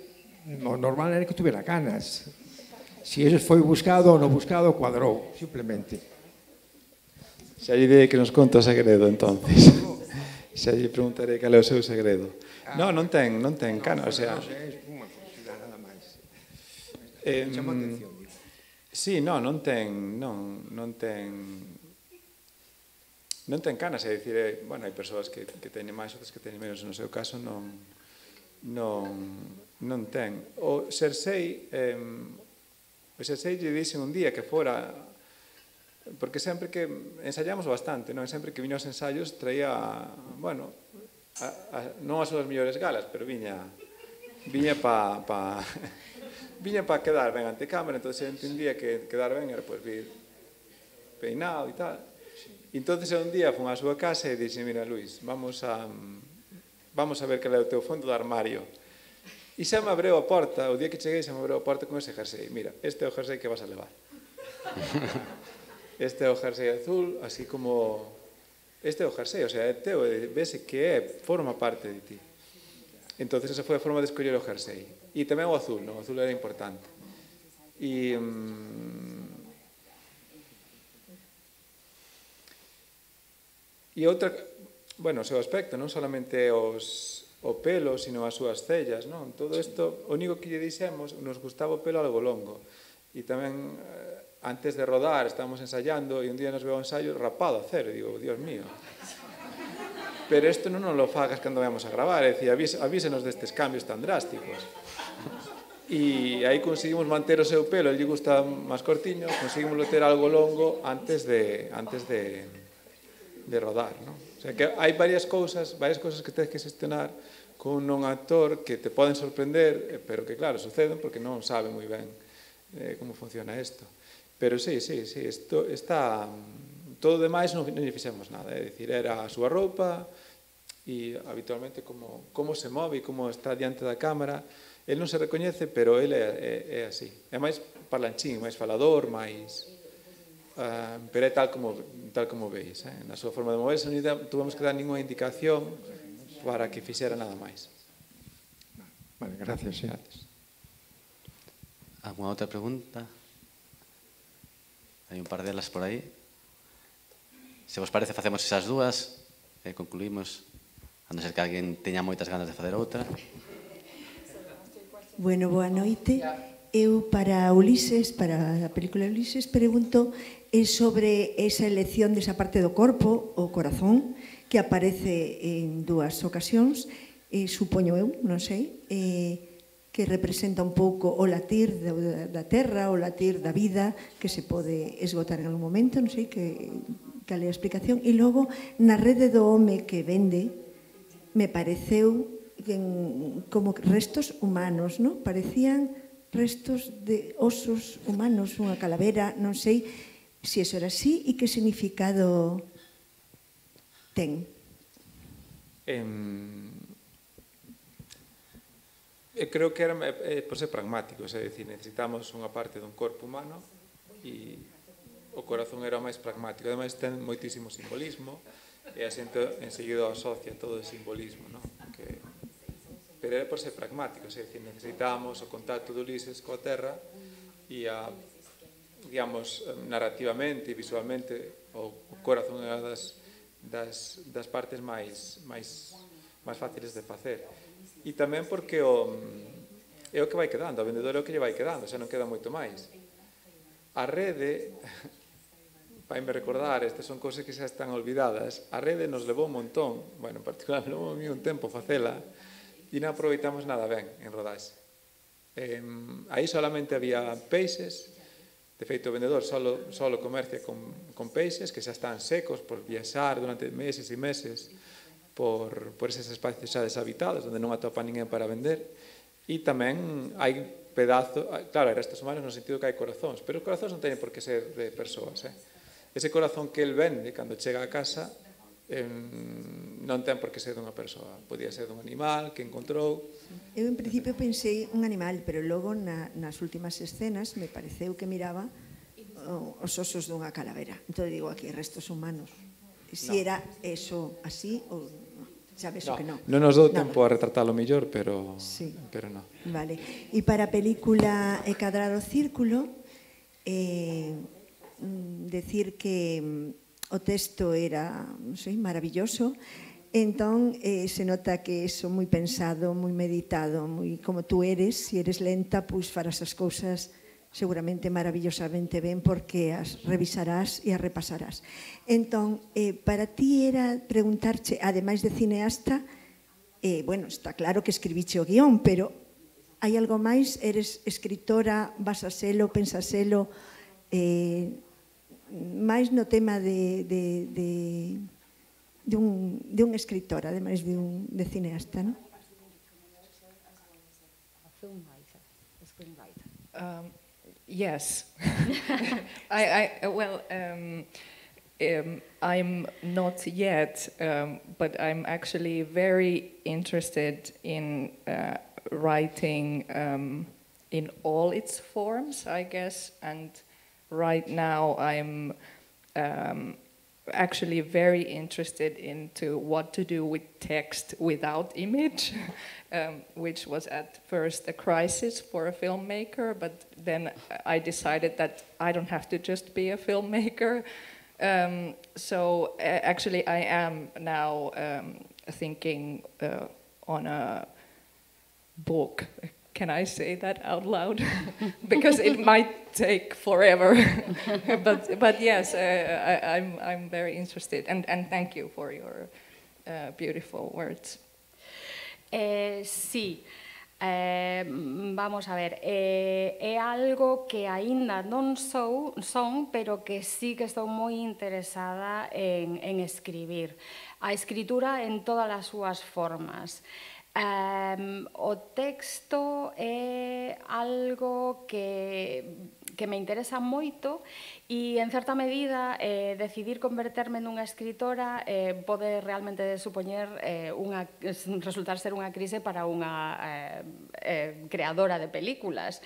o normal era que tuviera canas. Si iso foi buscado ou non buscado, cuadrou, simplemente. Xa lle direi que nos conta o segredo, entonces. Xa lle preguntarei cal é o seu segredo. Non ten cana, o sea... Chama a atención, digo. Sí, non ten canas, é dicir, bueno, hai persoas que teñen máis, outras que teñen menos, no seu caso non ten. O xersei lle dixen un día que fora, porque sempre que ensayamos bastante, non? Sempre que viña aos ensaios traía, bueno, non as súas mellores galas, pero viña para quedar ben ante cámara, entón se entendía que quedar ben era pois vir peinado e tal. Entonces un día fun á súa casa e dixe, mira Luís, vamos a ver cal é o teu fondo do armario. E xa me abreu a porta, o día que cheguei xa me abreu a porta con ese jersey. Mira, este é o jersey que vas a levar. Este é o jersey azul, así como... Este é o jersey, o sea, é teu, vese que forma parte de ti. Entonces esa foi a forma de escoller o jersey. E tamén o azul, non? O azul era importante. E outra, bueno, o seu aspecto, non solamente o pelo, sino as súas cellas, non? Todo isto, o único que lle dixemos, nos gustaba o pelo algo longo. E tamén, antes de rodar, estábamos ensayando, e un día nos veo o ensayo rapado a cero, e digo, Dios mío. Pero isto non nos lo fagas cando vamos a gravar, é dicir, avísenos destes cambios tan drásticos. E aí conseguimos manter o seu pelo, ele lle gusta máis cortiño, conseguimos ter algo longo antes de rodar, non? O sea, que hai varias cousas que tens que xestionar con un non actor que te poden sorprender, pero que, claro, suceden porque non sabe moi ben como funciona isto. Pero sí, isto está... Todo demais non lle fixemos nada, é dicir, era a súa roupa e habitualmente como se move e como está diante da cámara. El non se recoñece, pero ele é así. É máis parlanchín, máis falador, máis... pero é tal como veis. Na súa forma de moverse, non tuvemos que dar ninguna indicación para que fixera nada máis. Vale, gracias. ¿Alguna outra pregunta? Hai un par delas por aí. Se vos parece, facemos esas dúas e concluímos, a non ser que alguén teña moitas ganas de facer outra. Bueno, boa noite. Eu para Ulises, para a película Ulises, pregunto sobre esa elección desa parte do corpo, o corazón, que aparece en dúas ocasións, supoño eu, non sei, que representa un pouco o latir da terra, o latir da vida, que se pode esgotar en algún momento, non sei, cal é a explicación. E logo, na rede do home que vende, me pareceu como restos humanos, non? Parecían restos de osos humanos, unha calavera, non sei se iso era así e que significado ten. Creo que era por ser pragmáticos, é dicir, necesitamos unha parte dun corpo humano e o corazón era o máis pragmático. Ademais, ten moitísimo simbolismo e a xente enseguida asocia todo o simbolismo, non? Pero era por ser pragmáticos, é dicir, necesitábamos o contacto de Ulises coa terra e digamos, narrativamente e visualmente o corazón era das partes máis fáciles de facer. E tamén porque é o que vai quedando, o vendedor é o que lle vai quedando, xa non queda moito máis. A rede, vaime recordar, estas son cousas que xa están olvidadas, a rede nos levou un montón, bueno, en particular me levou a mí un tempo facela, e non aproveitamos nada ben en rodaxe. Aí solamente había peixes, de feito o vendedor solo comercia con peixes que xa están secos por viaxar durante meses e meses por eses espacios xa deshabitados onde non atopa ninguén para vender, e tamén hai pedazos, claro, hai restos humanos no sentido que hai corazóns, pero os corazóns non teñen por que ser de persoas. Ese corazón que el vende cando chega a casa non ten por que ser dunha persoa, podía ser dun animal que encontrou. Eu en principio pensei un animal, pero logo nas últimas escenas me pareceu que miraba os osos dunha calavera. Entón digo, aquí restos humanos. Si era eso así ou sabes o que non. Non nos dou tempo a retratalo mellor, pero non. Vale. E para a película Cadrado Círculo, decir que o texto era, non sei, maravilloso. Entón, se nota que é moi pensado, moi meditado, moi como tú eres, se eres lenta, pois farás as cousas seguramente maravillosamente ben porque as revisarás e as repasarás. Entón, para ti era preguntarche, ademais de cineasta, bueno, está claro que escribiche o guión, pero hai algo máis? Eres escritora, vas a selo, pensaselo, máis no tema de un escritor, ademais de cineasta, non? Yes. I'm not yet, but I'm actually very interested in writing in all its forms, I guess. And right now I'm actually very interested into what to do with text without image, which was at first a crisis for a filmmaker, but then I decided that I don't have to just be a filmmaker. So actually I am now thinking on a book. Can I say that out loud? Because it might take forever. but yes, I'm very interested, and thank you for your beautiful words. Sí, vamos a ver, é algo que aínda non son, pero que sí que estou moi interesada en escribir. A escritura en todas as súas formas. O texto é algo que me interesa moito e, en certa medida, decidir converterme nunha escritora pode realmente supoñer resultar ser unha crise para unha creadora de películas.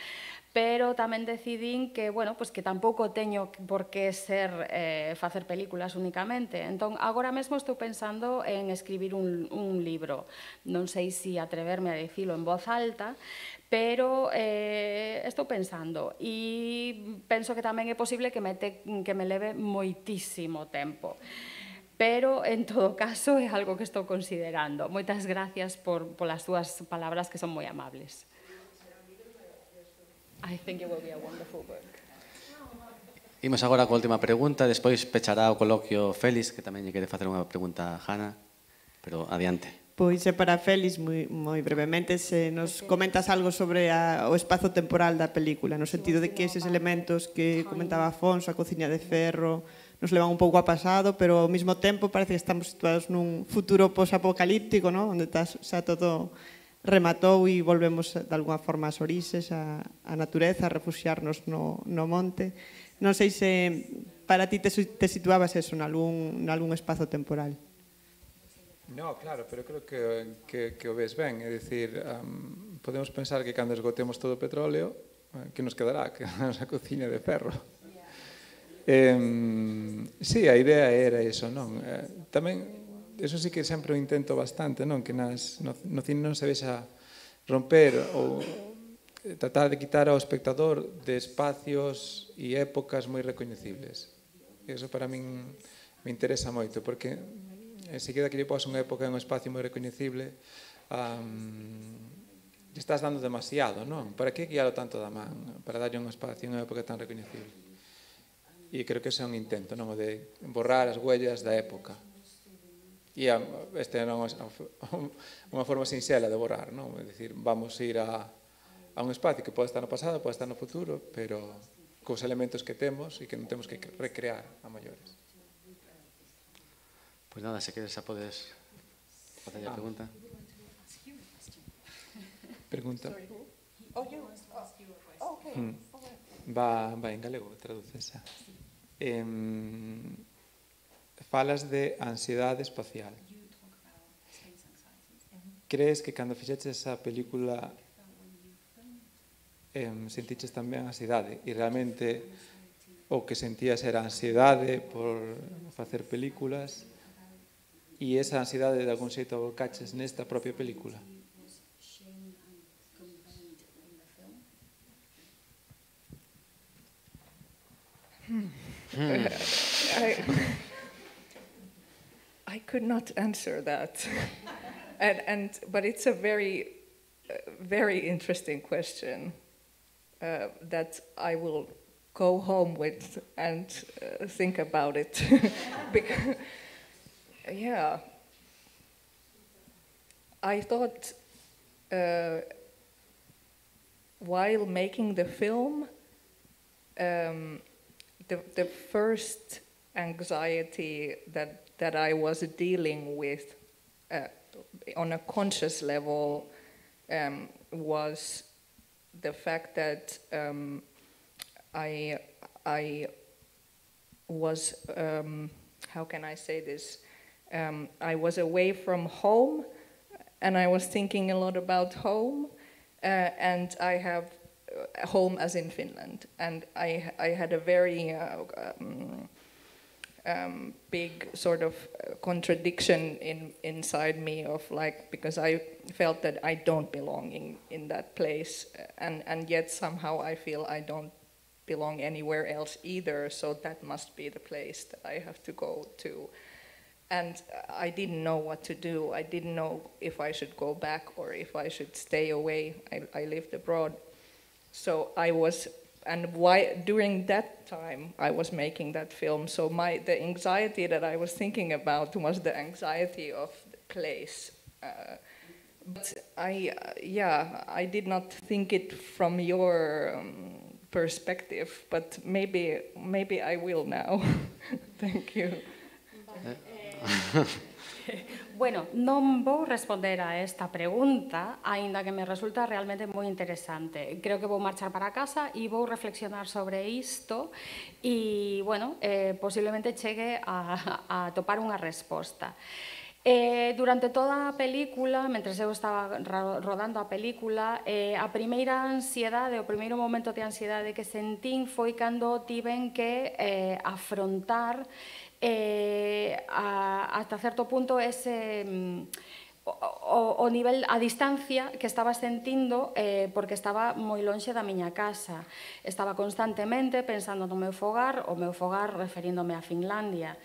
Pero tamén decidín que, bueno, pues que tampouco teño por que ser facer películas únicamente. Entón, agora mesmo estou pensando en escribir un libro. Non sei se atreverme a dicilo en voz alta, pero estou pensando. E penso que tamén é posible que me leve moitísimo tempo. Pero, en todo caso, é algo que estou considerando. Moitas gracias polas túas palabras, que son moi amables. I think it will be a wonderful book. Imos agora coa última pregunta, despois pechará o coloquio Félix, que tamén lle quere facer unha pregunta a Hanna, pero adiante. Pois é para Félix, moi brevemente, se nos comentas algo sobre o espazo temporal da película, no sentido de que eses elementos que comentaba Afonso, a cociña de ferro, nos levan un pouco a pasado, pero ao mesmo tempo parece que estamos situados nun futuro posapocalíptico, non? Onde xa todo rematou e volvemos de alguna forma ás orixes, a natureza, a refuxiarnos no monte. Non sei se para ti te situabas eso nalgún espazo temporal. No, claro, pero creo que o ves ben, é dicir, podemos pensar que cando esgotemos todo o petróleo, que nos quedará? Que a nosa cociña de ferro. Sí, a idea era iso, non? Tamén eso sí que sempre o intento bastante, non? Que no cine non se vexa romper ou tratar de quitar ao espectador de espacios e épocas moi recoñecibles. Eso para min me interesa moito, porque enseguida que lle pos unha época e un espacio moi recoñecible, lle estás dando demasiado, non? Para que guialo tanto da man? Para darlle un espacio en unha época tan recoñecible. E creo que ese é un intento, non? O de borrar as huellas da época. E este non é unha forma sinxela de borrar, non? É dicir, vamos ir a un espacio que pode estar no pasado, pode estar no futuro, pero cos elementos que temos e que non temos que recrear a maiores. Pois nada, se queres xa podes facer a pregunta. Pregunta. Va en galego, traduces xa. Falas de ansiedade espacial. Crees que cando fixeches esa película sentiches tamén ansiedade e realmente o que sentías era ansiedade por facer películas e esa ansiedade de algún xeito a volcaches nesta propia película? I could not answer that, but it's a very interesting question that I will go home with and think about it. Because, yeah, I thought while making the film, the first anxiety that I was dealing with on a conscious level was the fact that I was, how can I say this? I was away from home, and I was thinking a lot about home, and I have home as in Finland, and I had a very big sort of contradiction inside me of like, because I felt that I don't belong in that place, and yet somehow I feel I don't belong anywhere else either, so that must be the place that I have to go to. And I didn't know what to do. I didn't know if I should go back or if I should stay away. I lived abroad. So I was, and why during that time I was making that film, so the anxiety that I was thinking about was the anxiety of the place. But I did not think it from your perspective, but maybe I will now. Thank you. Bueno, non vou responder a esta pregunta, aínda que me resulta realmente moi interesante. Creo que vou marchar para casa e vou reflexionar sobre isto e, bueno, posiblemente chegue a topar unha resposta. Durante toda a película, mentre eu estaba rodando a película, a primeira ansiedade, o primeiro momento de ansiedade que sentín foi cando tiven que afrontar hasta certo punto ese o nivel, a distancia que estaba sentindo porque estaba moi lonxe da miña casa. Estaba constantemente pensando no meu fogar, o meu fogar referíndome a Finlandia.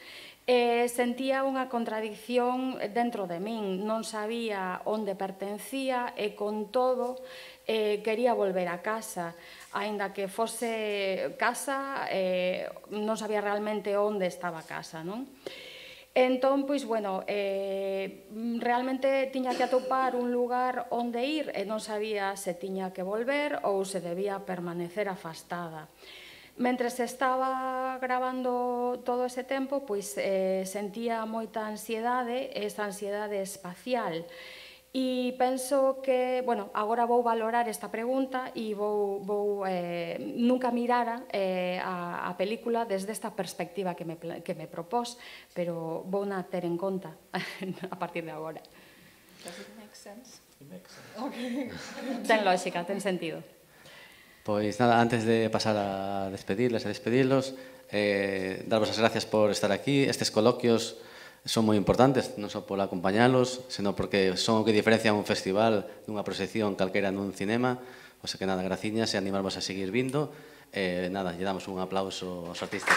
Sentía unha contradicción dentro de min, non sabía onde pertencía e con todo quería volver a casa, aínda que fose casa, non sabía realmente onde estaba casa, non? Entón, pois, bueno, realmente tiña que atopar un lugar onde ir e non sabía se tiña que volver ou se debía permanecer afastada. Mentres estaba gravando todo ese tempo, pois sentía moita ansiedade, esa ansiedade espacial. E penso que, bueno, agora vou valorar esta pregunta e vou nunca mirara a película desde esta perspectiva que me propós, pero vou na ter en conta a partir de agora. Does it make sense? It makes sense. Okay. Ten lógica, ten sentido. Pois nada, antes de pasar a despedirles, a despedirlos, daros as gracias por estar aquí. Estes coloquios son moi importantes, non só por acompañalos, senón porque son o que diferencian un festival dunha proxección calquera nun cinema. O sea que nada, graciñas e animarvos a seguir vindo. Nada, lle damos un aplauso aos artistas.